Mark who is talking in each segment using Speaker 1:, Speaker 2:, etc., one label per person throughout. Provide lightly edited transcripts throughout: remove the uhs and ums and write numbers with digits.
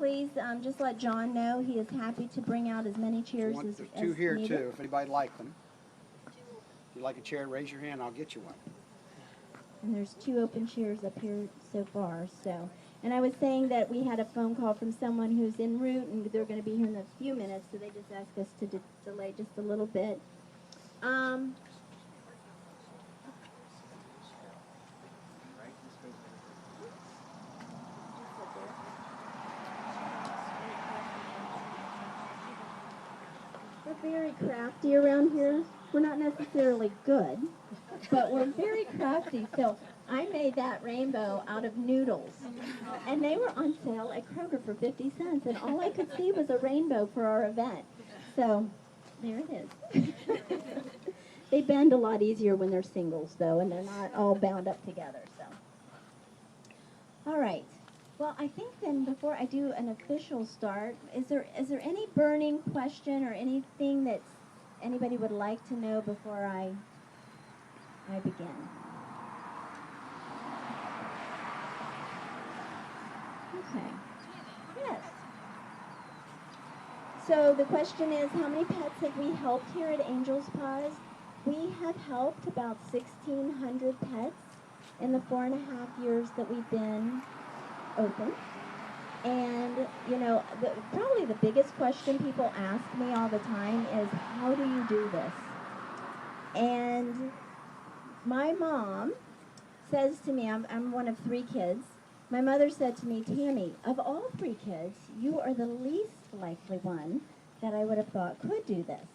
Speaker 1: please just let John know he is happy to bring out as many chairs as
Speaker 2: There's two here
Speaker 1: needed.
Speaker 2: too, if anybody like them. If you like a chair, raise your hand, I'll get you one.
Speaker 1: And there's 2 open chairs up here so far. So, and I was saying that we had a phone call from someone who's en route, and they're going to be here in a few minutes, so they just asked us to delay just a little bit. We're very crafty around here. We're not necessarily good, but we're very crafty. So I made that rainbow out of noodles, and they were on sale at Kroger for 50 cents, and all I could see was a rainbow for our event. So there it is. They bend a lot easier when they're singles, though, and they're not all bound up together. So, all right. Well, I think then before I do an official start, is there any burning question or anything that anybody would like to know before I begin? Okay. Yes. So the question is, how many pets have we helped here at Angel's Paws? We have helped about 1,600 pets in the 4.5 years that we've been open. And, you know, probably the biggest question people ask me all the time is, how do you do this? And my mom says to me, I'm one of 3 kids. My mother said to me, Tammy, of all 3 kids, you are the least likely one that I would have thought could do this.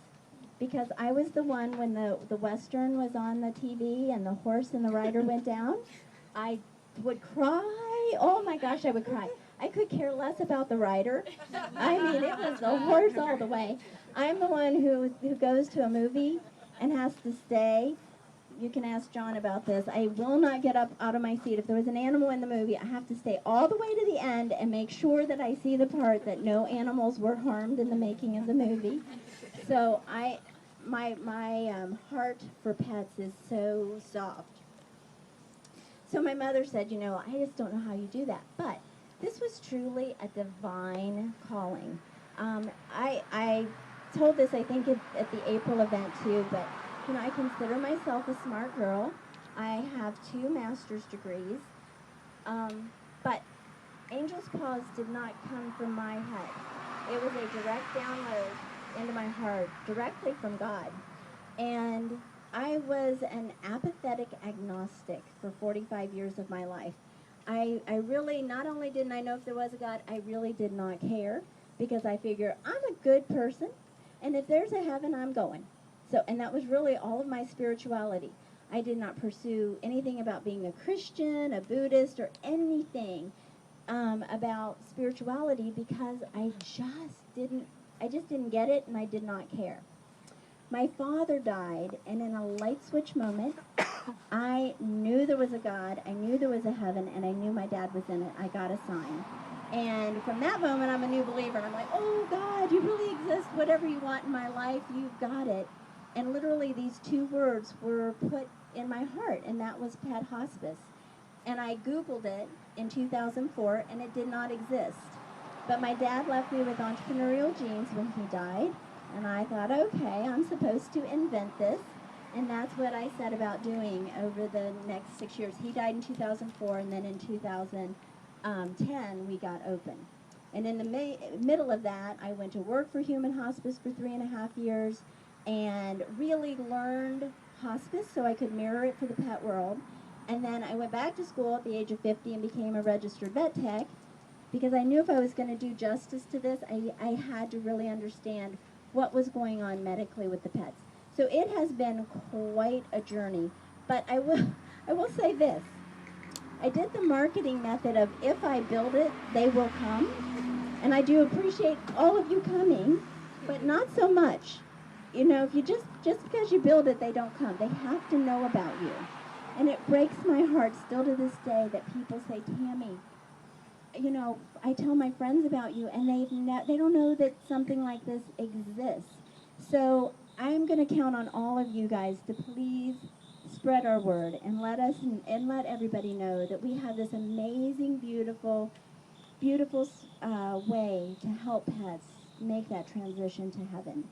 Speaker 1: Because I was the one when the Western was on the TV and the horse and the rider went down, I would cry. Oh my gosh, I would cry. I could care less about the rider. I mean, it was the horse all the way. I'm the one who goes to a movie and has to stay. You can ask John about this. I will not get up out of my seat. If there was an animal in the movie, I have to stay all the way to the end and make sure that I see the part that no animals were harmed in the making of the movie. So my heart for pets is so soft. So my mother said, you know, I just don't know how you do that. But this was truly a divine calling. I told this, I think, at the April event too, but, you know, I consider myself a smart girl. I have 2 master's degrees. But Angel's Paws did not come from my head. It was a direct download into my heart, directly from God. And I was an apathetic agnostic for 45 years of my life. I really, not only didn't I know if there was a God, I really did not care, because I figure I'm a good person, and if there's a heaven, I'm going. So, and that was really all of my spirituality. I did not pursue anything about being a Christian, a Buddhist, or anything about spirituality, because I just didn't get it, and I did not care. My father died, and in a light switch moment, I knew there was a God, I knew there was a heaven, and I knew my dad was in it. I got a sign. And from that moment, I'm a new believer. I'm like, oh, God, you really exist. Whatever you want in my life, you've got it. And literally these 2 words were put in my heart, and that was pet hospice. And I Googled it in 2004, and it did not exist. But my dad left me with entrepreneurial genes when he died. And I thought, okay, I'm supposed to invent this. And that's what I set about doing over the next 6 years. He died in 2004, and then in 2010, we got open. And in the middle of that, I went to work for Human Hospice for 3.5 years and really learned hospice so I could mirror it for the pet world. And then I went back to school at the age of 50 and became a registered vet tech, because I knew if I was going to do justice to this, I had to really understand what was going on medically with the pets. So it has been quite a journey. But I will say this. I did the marketing method of, if I build it, they will come. And I do appreciate all of you coming, but not so much. You know, if you just because you build it, they don't come. They have to know about you. And it breaks my heart still to this day that people say, Tammy, you know, I tell my friends about you, and they don't know that something like this exists. So I'm going to count on all of you guys to please spread our word and let everybody know that we have this amazing, beautiful beautiful way to help pets make that transition to heaven.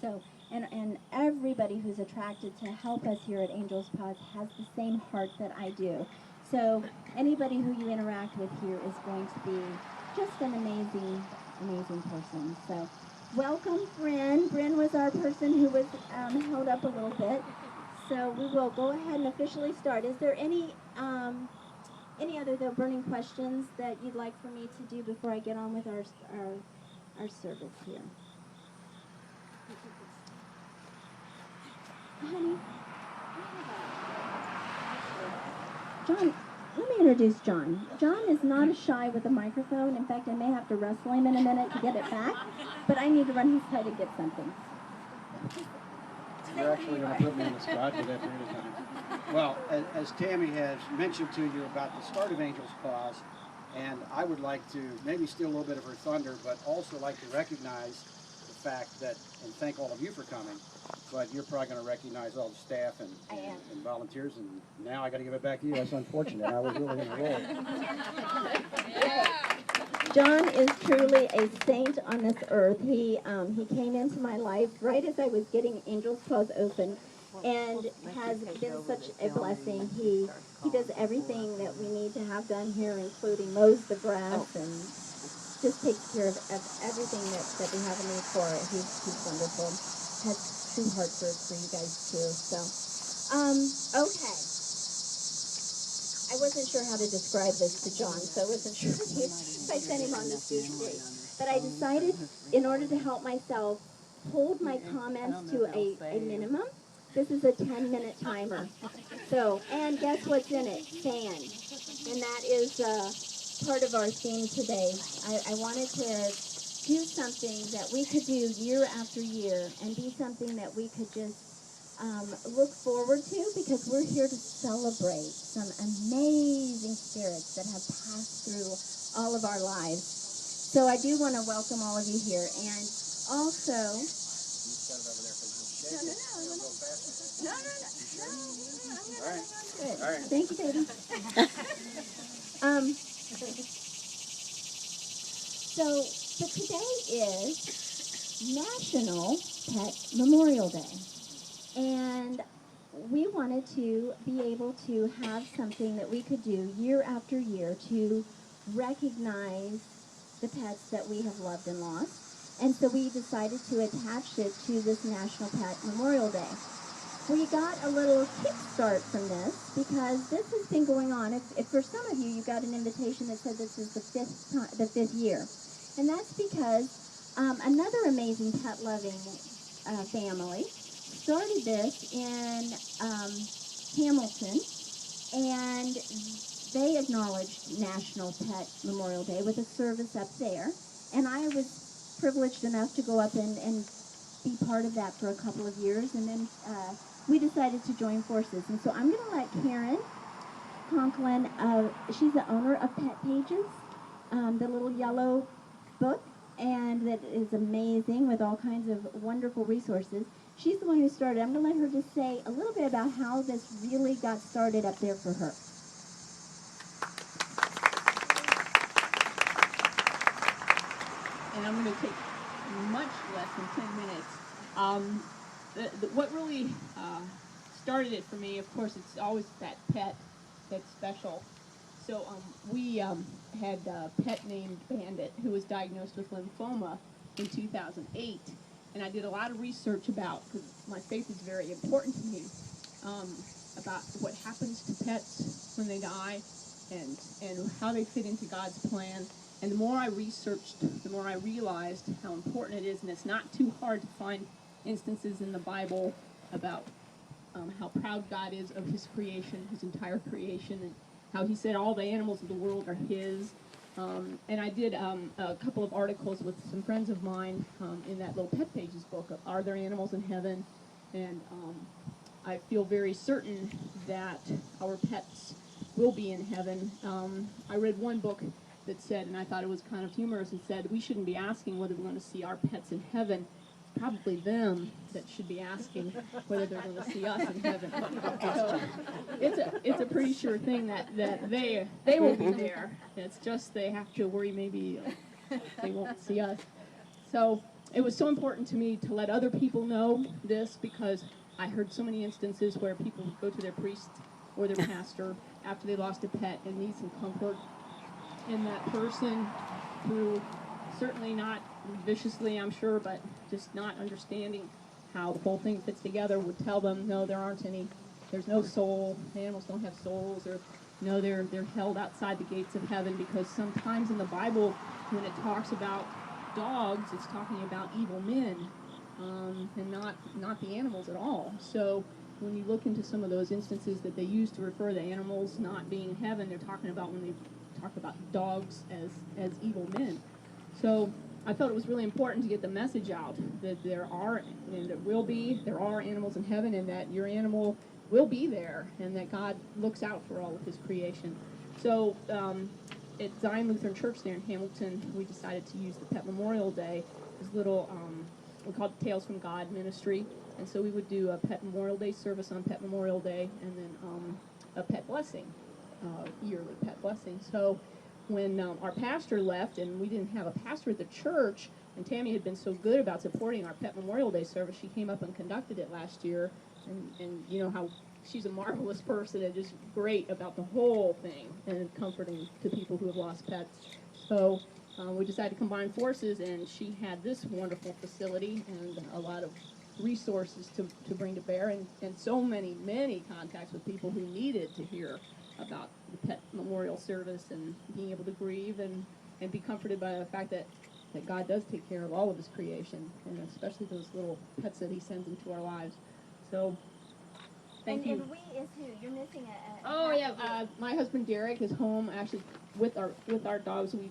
Speaker 1: So, and everybody who's attracted to help us here at Angels Paws has the same heart that I do. So anybody who you interact with here is going to be just an amazing, amazing person. So welcome, Bryn. Bryn was our person who was held up a little bit. So we will go ahead and officially start. Is there any other though burning questions that you'd like for me to do before I get on with our service here? Honey, John, let me introduce John. John is not as shy with a microphone. In fact, I may have to wrestle him in a minute to get it back, but I need to run his side and get something.
Speaker 2: You're actually going to put me in the spot for that period of time. Well, as Tammy has mentioned to you about the start of Angel's Paws, and I would like to maybe steal a little bit of her thunder, but also like to recognize the fact that, and thank all of you for coming, but you're probably going to recognize all the staff and volunteers, and now I got to give it back to you. That's unfortunate. I was really going to roll.
Speaker 1: John is truly a saint on this earth. He came into my life right as I was getting Angel's Paws open, and has been such a blessing. He does everything that we need to have done here, including mows the grass and just takes care of everything that we have a need for. He's wonderful. Has true heart for you guys too. So, okay. I wasn't sure how to describe this to John, so I wasn't sure if I sent him on this goose chase. But I decided, in order to help myself, hold my comments to a minimum. This is a 10-minute timer. So, and guess what's in it? Sand. And that is part of our theme today. I wanted to do something that we could do year after year and be something that we could just look forward to, because we're here to celebrate some amazing spirits that have passed through all of our lives. So I do want to welcome all of you here, and also. No.
Speaker 2: All right.
Speaker 1: Good.
Speaker 2: All right.
Speaker 1: Thank you, baby. So today is National Pet Memorial Day. And we wanted to be able to have something that we could do year after year to recognize the pets that we have loved and lost. And so we decided to attach it to this National Pet Memorial Day. We got a little kickstart from this because this has been going on. If for some of you, you got an invitation that said this is the fifth year. And that's because another amazing pet-loving family started this in Hamilton, and they acknowledged National Pet Memorial Day with a service up there. And I was privileged enough to go up and be part of that for a couple of years, and then we decided to join forces. And so I'm going to let Karen Conklin, she's the owner of Pet Pages, the little yellow book, and that is amazing with all kinds of wonderful resources. She's the one who started. I'm going to let her just say a little bit about how this really got started up there for her.
Speaker 3: And I'm going to take much less than 10 minutes. What really started it for me, of course, it's always that pet that's special. So we had a pet named Bandit who was diagnosed with lymphoma in 2008. And I did a lot of research about, because my faith is very important to me, about what happens to pets when they die and how they fit into God's plan. And the more I researched, the more I realized how important it is. And it's not too hard to find instances in the Bible about how proud God is of his creation, his entire creation, and how he said all the animals of the world are his. And I did a couple of articles with some friends of mine in that little Pet Pages book of Are There Animals in Heaven? And I feel very certain that our pets will be in heaven. I read one book that said, and I thought it was kind of humorous, it said we shouldn't be asking whether we're going to see our pets in heaven. probably them that should be asking whether they're going to see us in heaven. So it's a pretty sure thing that they will be there. It's just they have to worry maybe they won't see us. So it was so important to me to let other people know this, because I heard so many instances where people would go to their priest or their pastor after they lost a pet and need some comfort, and that person, through certainly not viciously, I'm sure, but just not understanding how the whole thing fits together, would tell them, no, there aren't any, there's no soul, animals don't have souls, or no, they're held outside the gates of heaven, because sometimes in the Bible, when it talks about dogs, it's talking about evil men, and not the animals at all. So when you look into some of those instances that they use to refer to animals not being in heaven, they're talking about when they talk about dogs as evil men. So I felt it was really important to get the message out that there are, and there are animals in heaven, and that your animal will be there, and that God looks out for all of his creation. So at Zion Lutheran Church there in Hamilton, we decided to use the Pet Memorial Day as little, we called it Tales from God Ministry, and so we would do a Pet Memorial Day service on Pet Memorial Day, and then a pet blessing, yearly pet blessing. So when our pastor left and we didn't have a pastor at the church, and Tammy had been so good about supporting our Pet Memorial Day service, she came up and conducted it last year, and you know how she's a marvelous person and just great about the whole thing and comforting to people who have lost pets. So we decided to combine forces, and she had this wonderful facility and a lot of resources to bring to bear, and so many contacts with people who needed to hear about the pet memorial service and being able to grieve and be comforted by the fact that God does take care of all of his creation, and especially those little pets that he sends into our lives. So thank you.
Speaker 1: And we is who? You're missing a
Speaker 3: Oh yeah, my husband Derek is home actually with our dogs. We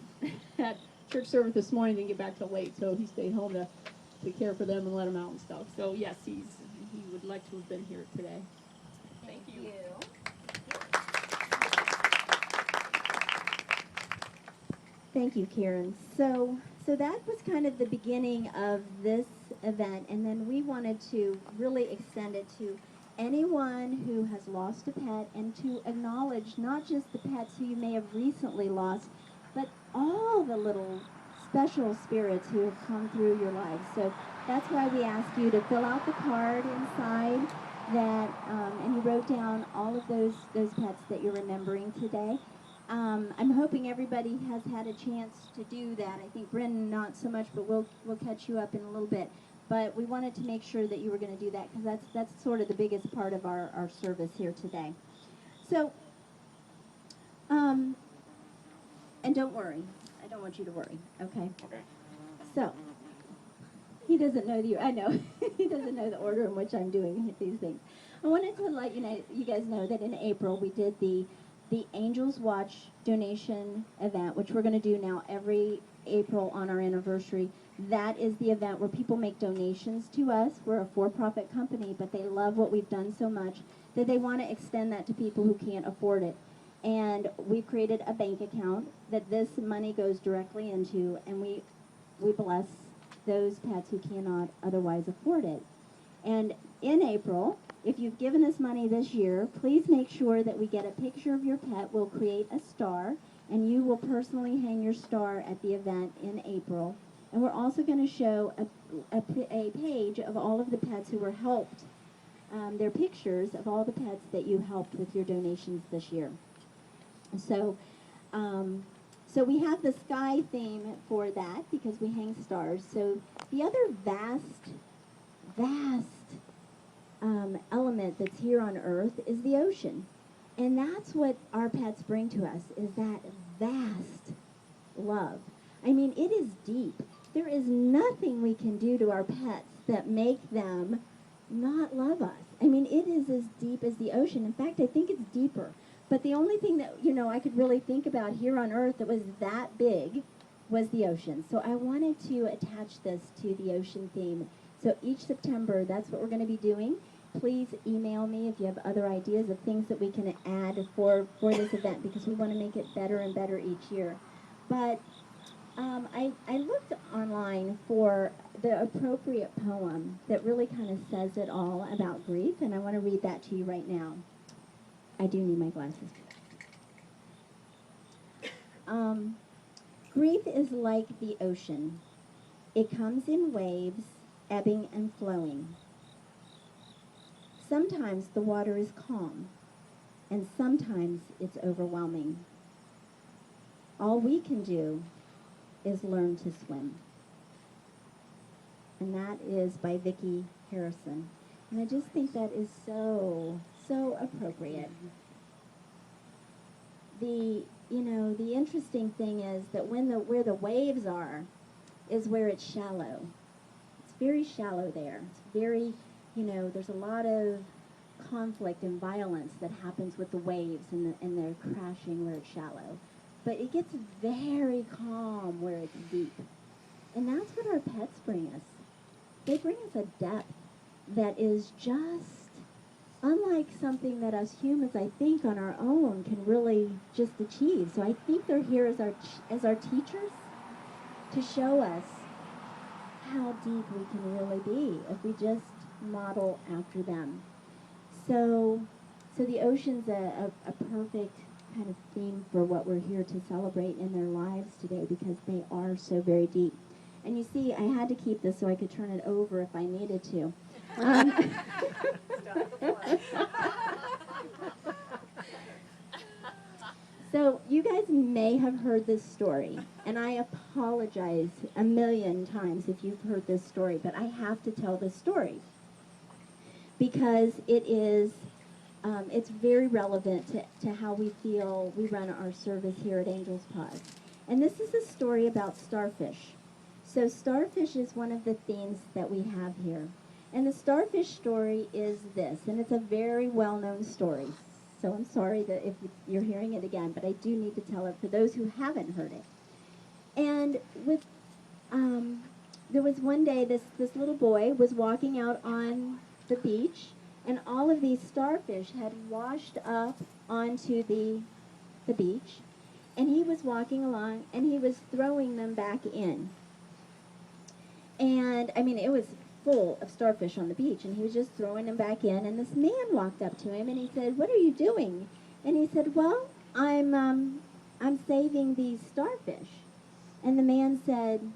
Speaker 3: had church service this morning, didn't get back till late, so he stayed home to care for them and let them out and stuff. So yes, he would like to have been here today. Thank you.
Speaker 1: Thank you, Karen. So that was kind of the beginning of this event, and then we wanted to really extend it to anyone who has lost a pet, and to acknowledge not just the pets who you may have recently lost, but all the little special spirits who have come through your life. So that's why we ask you to fill out the card inside that, and you wrote down all of those pets that you're remembering today. I'm hoping everybody has had a chance to do that. I think Brendan not so much, but we'll catch you up in a little bit. But we wanted to make sure that you were going to do that, because that's sort of the biggest part of our service here today. So, and don't worry. I don't want you to worry, okay?
Speaker 2: Okay.
Speaker 1: So, he doesn't know I know, he doesn't know the order in which I'm doing these things. I wanted to let you guys know that in April we did the Angels Watch donation event, which we're going to do now every April on our anniversary. That is the event where people make donations to us. We're a for-profit company, but they love what we've done so much that they want to extend that to people who can't afford it. And we've created a bank account that this money goes directly into, and we bless those pets who cannot otherwise afford it. And in April, if you've given us money this year, please make sure that we get a picture of your pet. We'll create a star, and you will personally hang your star at the event in April. And we're also going to show a page of all of the pets who were helped. They're pictures of all the pets that you helped with your donations this year. So we have the sky theme for that because we hang stars. So the other vast element that's here on Earth is the ocean. And that's what our pets bring to us, is that vast love. I mean, it is deep. There is nothing we can do to our pets that make them not love us. I mean, it is as deep as the ocean. In fact, I think it's deeper. But the only thing that, I could really think about here on Earth that was that big was the ocean. So I wanted to attach this to the ocean theme. So each September, that's what we're going to be doing. Please email me if you have other ideas of things that we can add for this event, because we want to make it better and better each year. But I looked online for the appropriate poem that really kind of says it all about grief, and I want to read that to you right now. I do need my glasses. Grief is like the ocean. It comes in waves, ebbing and flowing. Sometimes the water is calm, and sometimes it's overwhelming. All we can do is learn to swim. And that is by Vicki Harrison. And I just think that is so appropriate. The interesting thing is that where the waves are is where it's shallow. It's very shallow there. It's very, there's a lot of conflict and violence that happens with the waves and they're crashing where it's shallow. But it gets very calm where it's deep. And that's what our pets bring us. They bring us a depth that is just unlike something that us humans, I think, on our own can really just achieve. So I think they're here as our teachers to show us how deep we can really be if we just model after them. So the ocean's a perfect kind of theme for what we're here to celebrate in their lives today because they are so very deep. And you see, I had to keep this so I could turn it over if I needed to. So you guys may have heard this story, and I apologize a million times if you've heard this story, but I have to tell this story because it's very relevant to how we feel we run our service here at Angels Paws. And this is a story about starfish. So starfish is one of the themes that we have here. And the starfish story is this, and it's a very well-known story. So I'm sorry that if you're hearing it again, but I do need to tell it for those who haven't heard it. And there was one day this little boy was walking out on the beach, and all of these starfish had washed up onto the beach, and he was walking along, and he was throwing them back in. And, I mean, it was full of starfish on the beach, and he was just throwing them back in, and this man walked up to him, and he said, "What are you doing?" And he said, "Well, I'm saving these starfish." And the man said,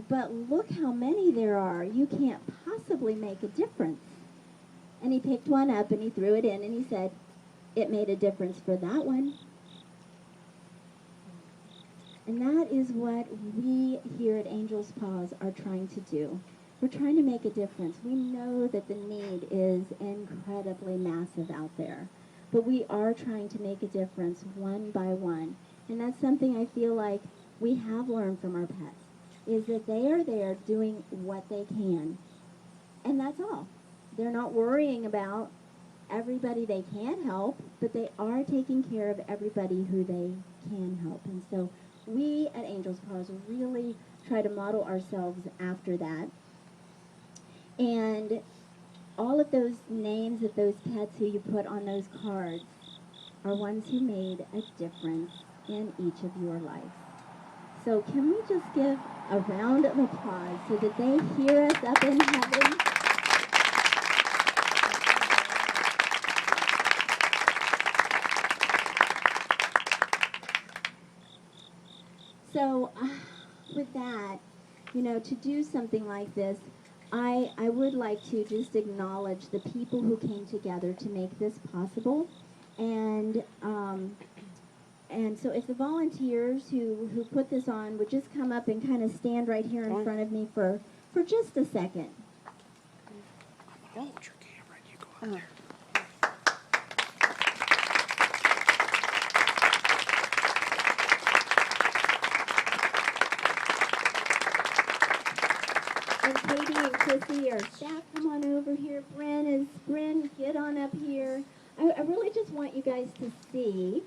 Speaker 1: "But look how many there are. You can't possibly make a difference." And he picked one up, and he threw it in, and he said, "It made a difference for that one." And that is what we here at Angels Paws are trying to do. We're trying to make a difference. We know that the need is incredibly massive out there, but we are trying to make a difference one by one. And that's something I feel like we have learned from our pets, is that they are there doing what they can. And that's all. They're not worrying about everybody they can't help, but they are taking care of everybody who they can help. And so we at Angels Paws really try to model ourselves after that. And all of those names of those pets who you put on those cards are ones who made a difference in each of your lives. So can we just give a round of applause so that they hear us up in heaven? So with that, to do something like this, I would like to just acknowledge the people who came together to make this possible. And so if the volunteers who put this on would just come up and kind of stand right here in front of me for just a second.
Speaker 2: Hold your camera and you go up there.
Speaker 1: And Katie and Chrissy, our staff, come on over here. Bryn, get on up here. I really just want you guys to see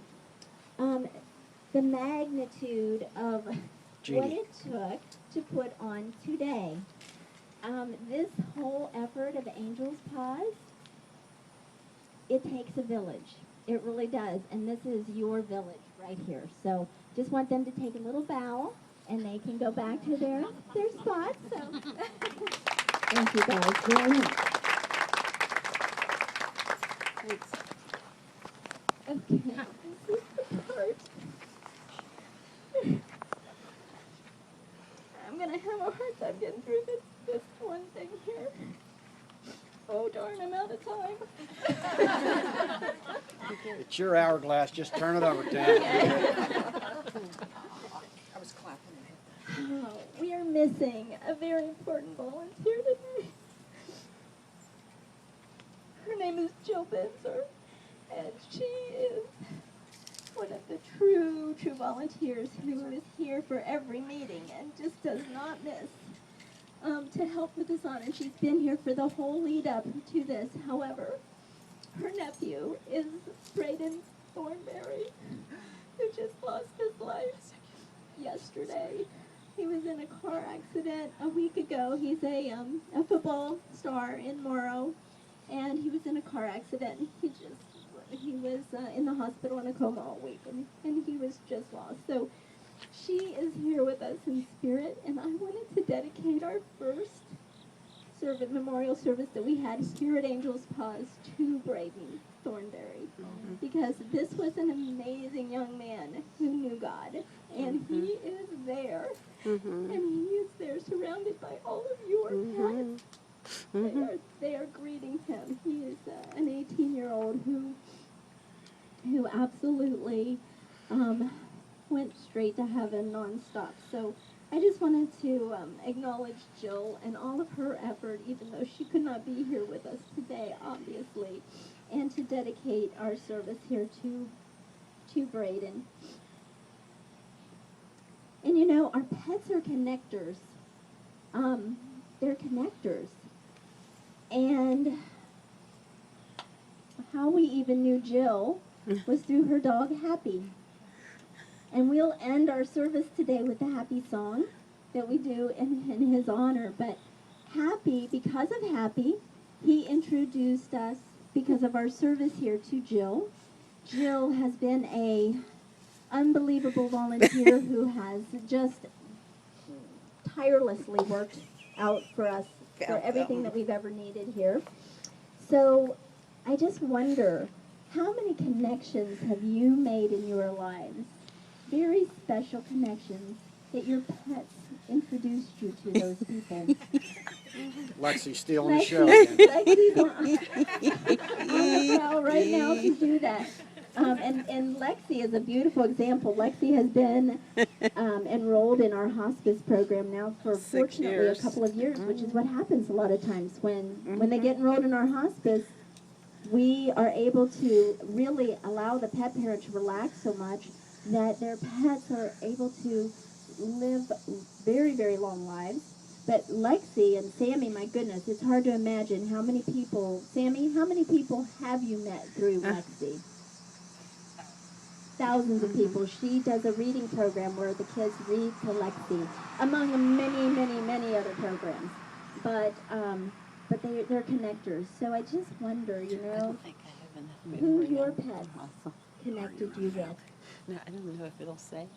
Speaker 1: the magnitude of what it took to put on today. This whole effort of Angels Paws, it takes a village. It really does. And this is your village right here. So just want them to take a little bow and they can go back to their spots. So thank you guys very much.
Speaker 4: Thanks.
Speaker 1: Okay, this is the part. I'm gonna have a hard time getting through this one thing here. Oh darn, I'm out of time.
Speaker 2: It's your hourglass. Just turn it over, Tammy.
Speaker 4: I was clapping.
Speaker 1: Oh, we are missing a very important volunteer today. Her name is Jill Benzer, and she is one of the true volunteers who is here for every meeting and just does not miss to help with this honor. She's been here for the whole lead up to this. However, her nephew is Braden Thornberry, who just lost his life yesterday. He was in a car accident a week ago. He's a football star in Morrow, and he was in a car accident. He was in the hospital in a coma all week, and he was just lost. So she is here with us in spirit, and I wanted to dedicate our first memorial service that we had here at Angels Paws to Braden Thornberry, because this was an amazing young man who knew God, and he is there, and he is there surrounded by all of your pets. They are greeting him. He is an 18-year-old who absolutely went straight to heaven nonstop. So I just wanted to acknowledge Jill and all of her effort, even though she could not be here with us today, obviously, and to dedicate our service here to Braden. And you know, our pets are connectors. They're connectors. And how we even knew Jill was through her dog, Happy. And we'll end our service today with the Happy song that we do in his honor. But Happy, because of Happy, he introduced us, because of our service here, to Jill. Jill has been a unbelievable volunteer who has just tirelessly worked out for us for everything that we've ever needed here. So I just wonder, how many connections have you made in your lives? Very special connections that your pets introduced you to those people.
Speaker 2: Lexi's stealing the show again.
Speaker 1: Lexi's on the prowl right now to do that. And Lexi is a beautiful example. Lexi has been enrolled in our hospice program now for, fortunately, a couple of years, which is what happens a lot of times when they get enrolled in our hospice. We are able to really allow the pet parent to relax so much that their pets are able to live very, very long lives. But Lexi and Sammy, my goodness, it's hard to imagine how many people, Sammy, how many people have you met through Lexi? Thousands of people. She does a reading program where the kids read to Lexi, among many, many, many other programs. But they're connectors. So I just wonder, you know, who your pets connected you with.
Speaker 4: No, I don't know if it'll save.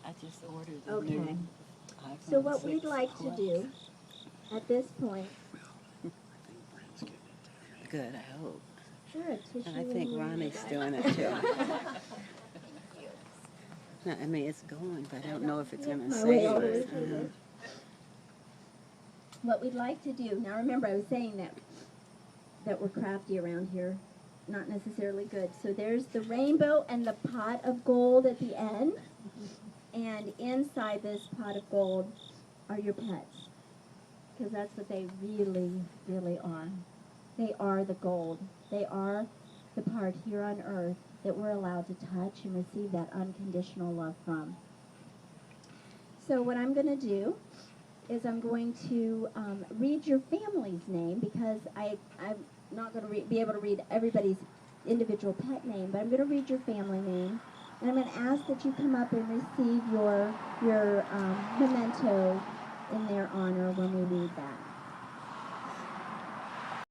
Speaker 4: I just ordered a
Speaker 1: Okay.
Speaker 4: new
Speaker 1: So
Speaker 4: iPhone
Speaker 1: what we'd
Speaker 4: 6
Speaker 1: like to
Speaker 4: Plus.
Speaker 1: do at this point,
Speaker 4: Good, I hope.
Speaker 1: sure, a tissue
Speaker 4: And I think
Speaker 1: in your
Speaker 4: Ronnie's
Speaker 1: bag.
Speaker 4: doing it too. No, I mean, it's going, but I don't know if it's going to
Speaker 1: My
Speaker 4: save
Speaker 1: way all the way
Speaker 4: us.
Speaker 1: through there. What we'd like to do, now remember I was saying that we're crafty around here, not necessarily good. So there's the rainbow and the pot of gold at the end, and inside this pot of gold are your pets, because that's what they really, really are. They are the gold. They are the part here on earth that we're allowed to touch and receive that unconditional love from. So what I'm going to do is I'm going to read your family's name, because I'm not going to be able to read everybody's individual pet name, but I'm going to read your family name, and I'm going to ask that you come up and receive your memento in their honor when we read that.